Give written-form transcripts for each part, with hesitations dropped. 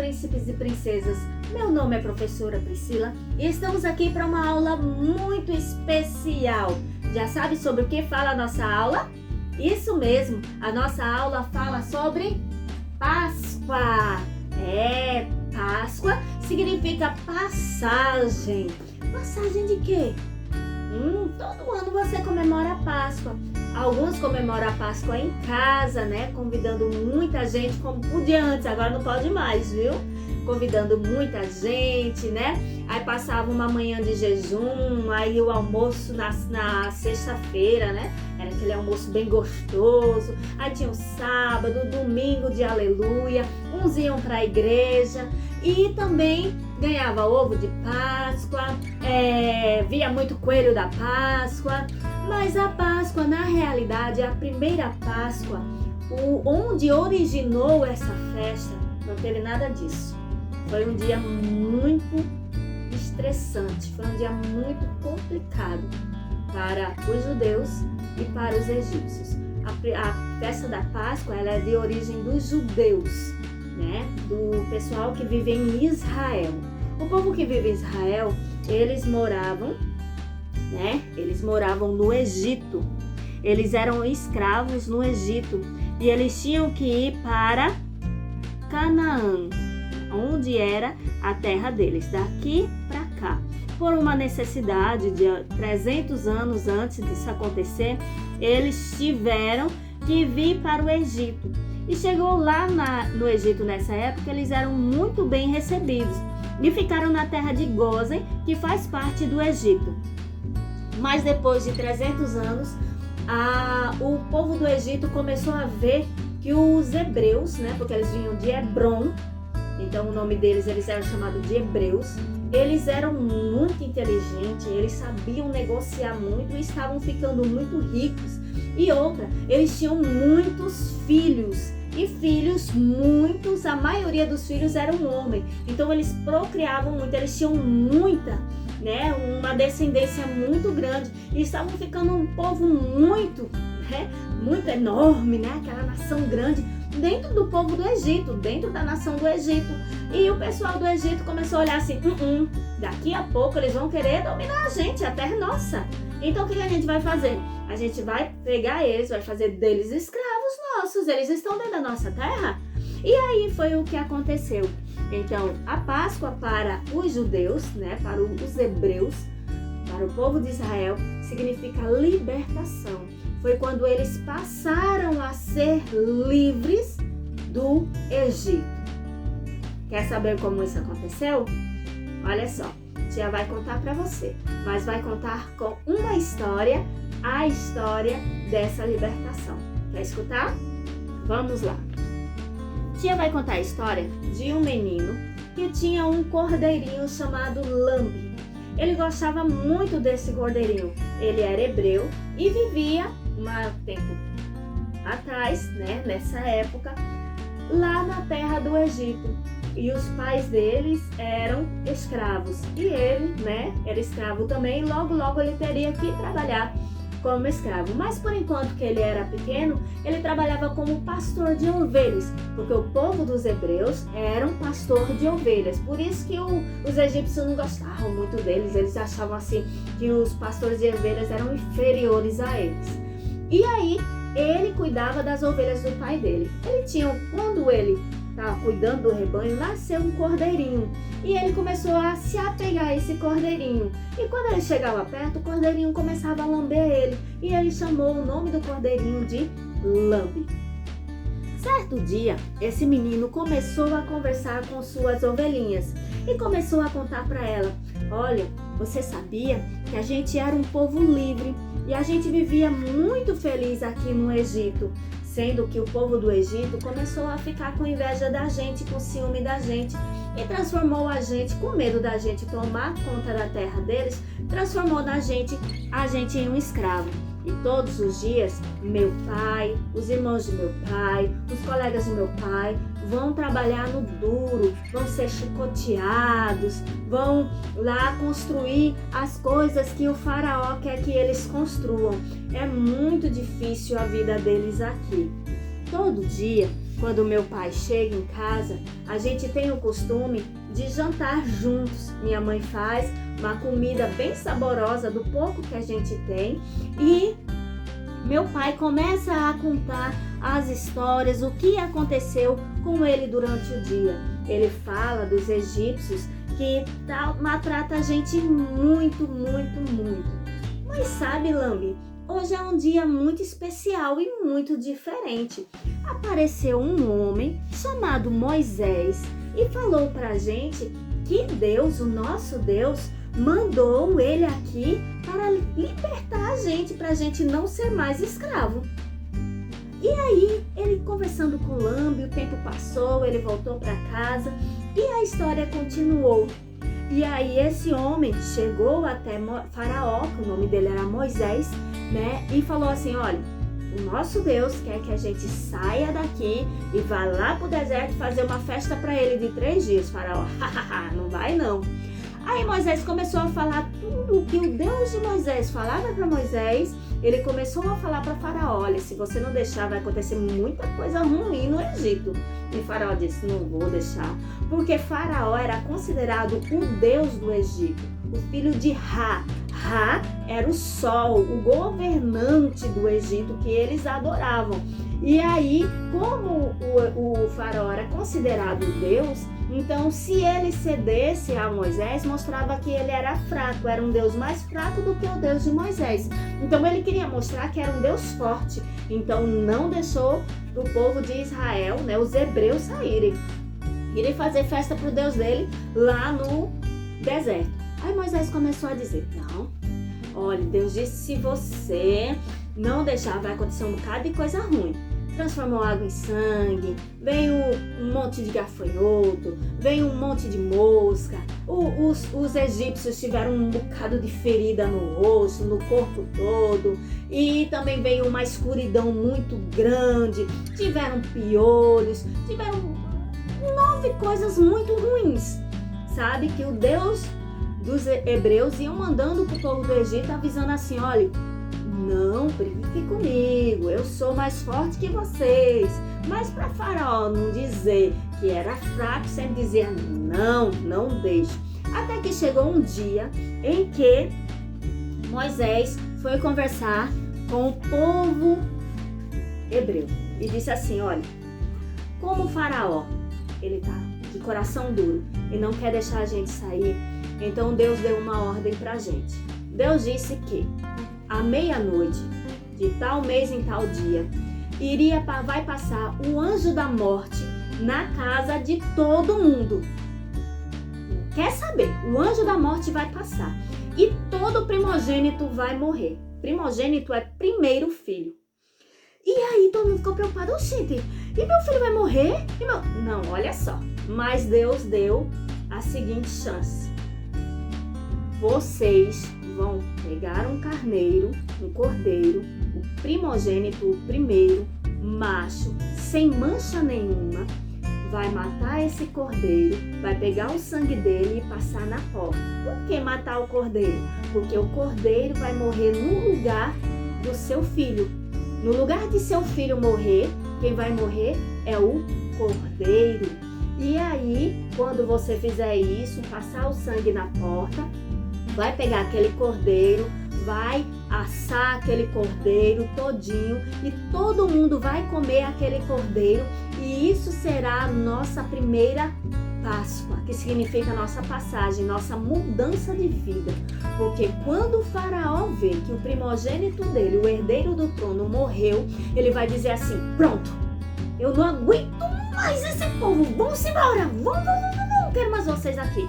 príncipes e princesas! Meu nome é professora Priscila e estamos aqui para uma aula muito especial. Já sabe sobre o que fala a nossa aula? Isso mesmo, a nossa aula fala sobre Páscoa. Páscoa significa passagem. Passagem de quê? Todo ano você comemora a Páscoa. Alguns comemoram a Páscoa em casa, né? Convidando muita gente, como podia antes, agora não pode mais, viu? Convidando muita gente, né? Aí passava uma manhã de jejum, aí o almoço na sexta-feira, né? Era aquele almoço bem gostoso. Aí tinha o sábado, o domingo de aleluia. Uns iam para a igreja e também ganhava ovo de Páscoa, via muito coelho da Páscoa. Mas a Páscoa, na realidade, a primeira Páscoa, onde originou essa festa, não teve nada disso. Foi um dia muito estressante, foi um dia muito complicado para os judeus e para os egípcios. A festa da Páscoa, ela é de origem dos judeus, né? Do pessoal que vive em Israel. O povo que vive em Israel, eles moravam no Egito. Eles eram escravos no Egito e eles tinham que ir para Canaã, onde era a terra deles, daqui para cá. Por uma necessidade de 300 anos antes disso acontecer, eles tiveram que vir para o Egito. E chegou lá no Egito nessa época, eles eram muito bem recebidos e ficaram na terra de Gósen, que faz parte do Egito. Mas depois de 300 anos, o povo do Egito começou a ver que os hebreus, né, porque eles vinham de Hebron, então o nome deles, eles eram chamados de hebreus, eles eram muito inteligentes, eles sabiam negociar muito e estavam ficando muito ricos. E outra, eles tinham muitos filhos, e filhos muitos, a maioria dos filhos eram homens, então eles procriavam muito, eles tinham muita, né, uma descendência muito grande e estavam ficando um povo muito enorme, né, aquela nação grande dentro do povo do Egito, dentro da nação do Egito. E o pessoal do Egito começou a olhar assim, daqui a pouco eles vão querer dominar a gente, a terra é nossa. Então o que a gente vai fazer? A gente vai pegar eles, vai fazer deles escravos nossos, eles estão dentro da nossa terra. E aí foi o que aconteceu. Então a Páscoa para os judeus, né, para os hebreus, para o povo de Israel, significa libertação. Foi quando eles passaram a ser livres do Egito. Quer saber como isso aconteceu? Olha só, tia vai contar para você, mas vai contar com uma história, a história dessa libertação. Quer escutar? Vamos lá. Tia vai contar a história de um menino que tinha um cordeirinho chamado Lambi. Ele gostava muito desse cordeirinho. Ele era hebreu e vivia um tempo atrás, né, nessa época, lá na terra do Egito. E os pais deles eram escravos. E ele, né, era escravo também. Logo ele teria que trabalhar como escravo. Mas por enquanto que ele era pequeno, ele trabalhava como pastor de ovelhas. Porque o povo dos hebreus era um pastor de ovelhas. Por isso que os egípcios não gostavam muito deles. Eles achavam assim que os pastores de ovelhas eram inferiores a eles. E aí, ele cuidava das ovelhas do pai dele. Quando ele estava cuidando do rebanho, nasceu um cordeirinho. E ele começou a se apegar a esse cordeirinho. E quando ele chegava perto, o cordeirinho começava a lamber ele. E ele chamou o nome do cordeirinho de Lambi. Certo dia, esse menino começou a conversar com suas ovelhinhas. E começou a contar para ela: olha, você sabia que a gente era um povo livre? E a gente vivia muito feliz aqui no Egito, sendo que o povo do Egito começou a ficar com inveja da gente, com ciúme da gente, e transformou a gente, com medo da gente tomar conta da terra deles, transformou a gente em um escravo. E todos os dias, meu pai, os irmãos de meu pai, os colegas do meu pai vão trabalhar no duro, vão ser chicoteados, vão lá construir as coisas que o faraó quer que eles construam. É muito difícil a vida deles aqui. Todo dia, quando meu pai chega em casa, a gente tem o costume de jantar juntos. Minha mãe faz uma comida bem saborosa do pouco que a gente tem e meu pai começa a contar as histórias, o que aconteceu com ele durante o dia. Ele fala dos egípcios que maltrata a gente muito, muito, muito. Mas sabe, Lambi, hoje é um dia muito especial e muito diferente. Apareceu um homem chamado Moisés e falou pra gente que Deus, o nosso Deus, mandou ele aqui para libertar a gente, para a gente não ser mais escravo. E aí, ele conversando com o Lambi, o tempo passou, ele voltou para casa e a história continuou. E aí esse homem chegou até Faraó, que o nome dele era Moisés, né? E falou assim, olha, o nosso Deus quer que a gente saia daqui e vá lá pro deserto fazer uma festa para ele de 3 dias. Faraó, não vai não. Aí Moisés começou a falar tudo o que o Deus de Moisés falava para Moisés. Ele começou a falar para Faraó, olha, se você não deixar vai acontecer muita coisa ruim no Egito. E Faraó disse, não vou deixar, porque Faraó era considerado o Deus do Egito, o filho de Ra. Ra era o sol, o governante do Egito que eles adoravam. E aí, como o Faraó era considerado Deus, então se ele cedesse a Moisés, mostrava que ele era fraco, era um Deus mais fraco do que o Deus de Moisés. Então ele queria mostrar que era um Deus forte, então não deixou o povo de Israel, né, os hebreus saírem, irem fazer festa para o Deus dele lá no deserto. Aí Moisés começou a dizer, não, olha, Deus disse, se você não deixar, vai acontecer um bocado de coisa ruim. Transformou água em sangue, veio um monte de gafanhoto, veio um monte de mosca, os egípcios tiveram um bocado de ferida no rosto, no corpo todo, e também veio uma escuridão muito grande, tiveram piolhos, tiveram 9 coisas muito ruins, sabe? Que o Deus dos hebreus iam mandando pro povo do Egito, avisando assim, olha, não brinque comigo, eu sou mais forte que vocês. Mas para Faraó não dizer que era fraco, sempre dizia, não deixe. Até que chegou um dia em que Moisés foi conversar com o povo hebreu e disse assim, olha, como o Faraó, ele tá de coração duro e não quer deixar a gente sair, então Deus deu uma ordem pra gente. Deus disse que à meia-noite de tal mês em tal dia, vai passar o anjo da morte na casa de todo mundo. Quer saber? O anjo da morte vai passar e todo primogênito vai morrer. Primogênito é primeiro filho. E aí todo mundo ficou preocupado, gente, e meu filho vai morrer? Não, olha só, mas Deus deu a seguinte chance. Vocês vão pegar um carneiro, um cordeiro, o primogênito, o primeiro, macho, sem mancha nenhuma, vai matar esse cordeiro, vai pegar o sangue dele e passar na porta. Por que matar o cordeiro? Porque o cordeiro vai morrer no lugar do seu filho. No lugar de seu filho morrer, quem vai morrer é o cordeiro. E aí, quando você fizer isso, passar o sangue na porta, vai pegar aquele cordeiro, vai assar aquele cordeiro todinho e todo mundo vai comer aquele cordeiro e isso será a nossa primeira Páscoa, que significa nossa passagem, nossa mudança de vida. Porque quando o Faraó vê que o primogênito dele, o herdeiro do trono, morreu, ele vai dizer assim, pronto, eu não aguento mais esse povo, vamos embora, vamos, não quero mais vocês aqui.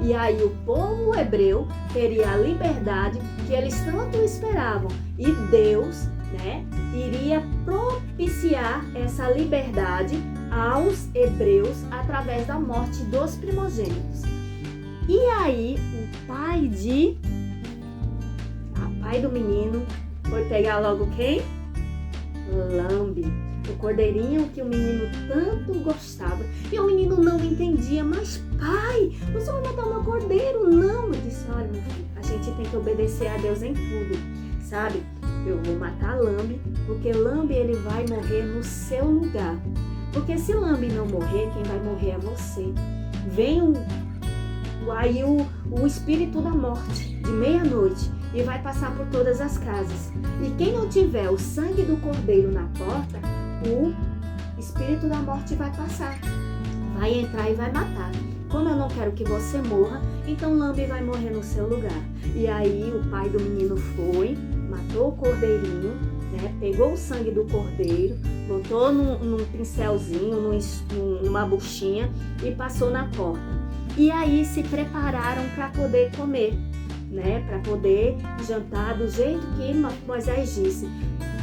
E aí o povo hebreu teria a liberdade que eles tanto esperavam. E Deus, né, iria propiciar essa liberdade aos hebreus através da morte dos primogênitos. E aí o pai do menino foi pegar logo quem? Lambi, o cordeirinho que o menino tanto gostava. E o menino não entendia, mas pai, você vai matar o meu cordeiro? Não, eu disse, olha meu filho, a gente tem que obedecer a Deus em tudo, sabe? Eu vou matar Lambi, porque Lambi ele vai morrer no seu lugar. Porque se Lambe não morrer, quem vai morrer é você. Vem aí o espírito da morte de meia-noite e vai passar por todas as casas. E quem não tiver o sangue do cordeiro na porta, o espírito da morte vai passar, vai entrar e vai matar. Como eu não quero que você morra, então Lambe vai morrer no seu lugar. E aí o pai do menino foi, matou o cordeirinho, né? Pegou o sangue do cordeiro, botou num pincelzinho, numa buchinha e passou na porta. E aí se prepararam para poder comer, né? Para poder jantar do jeito que Moisés disse,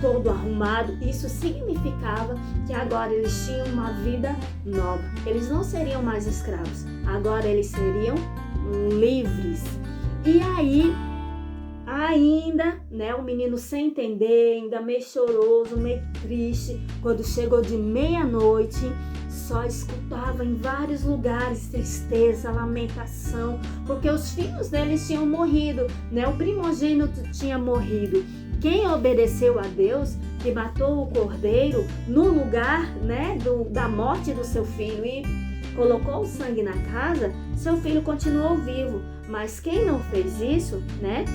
todo arrumado. Isso significava que agora eles tinham uma vida nova. Eles não seriam mais escravos, agora eles seriam livres. E aí, ainda, né, o menino sem entender, ainda meio choroso, meio triste, quando chegou de meia-noite, só escutava em vários lugares tristeza, lamentação, porque os filhos deles tinham morrido, né? O primogênito tinha morrido. Quem obedeceu a Deus, que matou o cordeiro no lugar, né, da morte do seu filho e colocou o sangue na casa, seu filho continuou vivo. Mas quem não fez isso, né,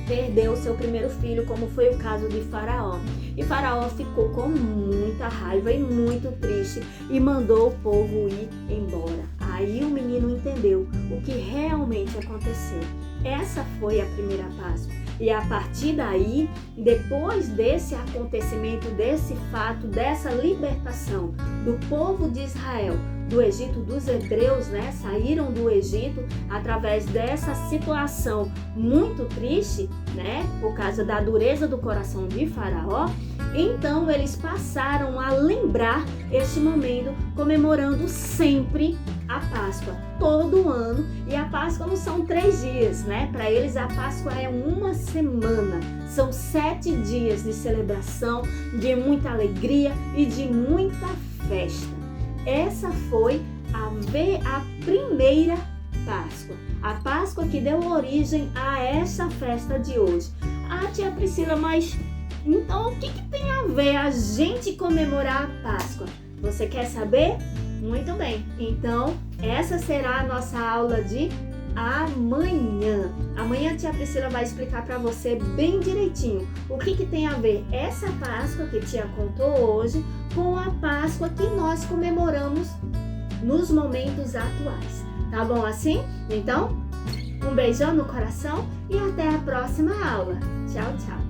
perdeu o seu primeiro filho, como foi o caso de Faraó. E Faraó ficou com muita raiva e muito triste e mandou o povo ir embora. Aí o menino entendeu o que realmente aconteceu. Essa foi a primeira Páscoa. E a partir daí, depois desse acontecimento, desse fato, dessa libertação do povo de Israel, do Egito, dos hebreus, né, saíram do Egito através dessa situação muito triste, né, por causa da dureza do coração de Faraó. Então eles passaram a lembrar este momento, comemorando sempre a Páscoa, todo ano. E a Páscoa não são 3 dias, né? Para eles a Páscoa é uma semana. São 7 dias de celebração, de muita alegria e de muita festa. Essa foi a primeira Páscoa. A Páscoa que deu origem a essa festa de hoje. Ah, tia Priscila, mas então o que tem a ver a gente comemorar a Páscoa? Você quer saber? Muito bem. Então, essa será a nossa aula de amanhã. Amanhã a tia Priscila vai explicar para você bem direitinho o que tem a ver essa Páscoa que a tia contou hoje com a Páscoa que nós comemoramos nos momentos atuais. Tá bom assim? Então, um beijão no coração e até a próxima aula. Tchau, tchau.